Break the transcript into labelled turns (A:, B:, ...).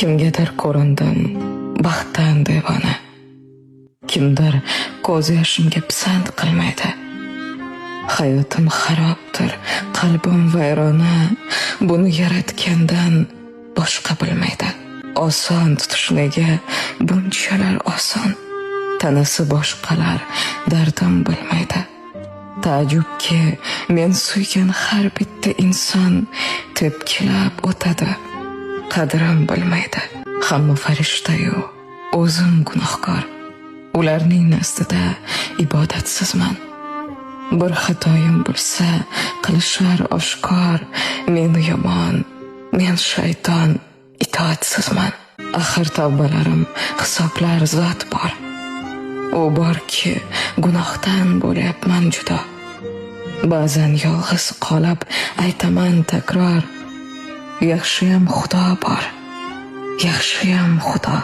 A: Kimgadir ko'rindim baxtdan devona. Kimdir ko'z yoshimga pisand qilmaydi. Hayotim xarobdir, qalbim vayrona. Buni yaratgandan boshqa bilmaydi. Oson tutish nega bunchalar oson? Tanasi boshqalar dardim bilmaydi. Taajjubki men suygan har bitta inson tepkilab o'tadi. Qadrim bilmaydi. Hamma farishta-yu o'zim gunohkor. Ularning nazdida ibodatsizman. Bir xatoyim bo'lsa qilishar oshkor. Men yomon, men shayton, itoatsizman. Axir tavbalarim hisoblar zot bor. U borki gunohdan bo'lyapman judo. Ba'zan yolg'iz qolib aytaman takror, yaxshiyam Xudo bor, yaxshiyam Xudo.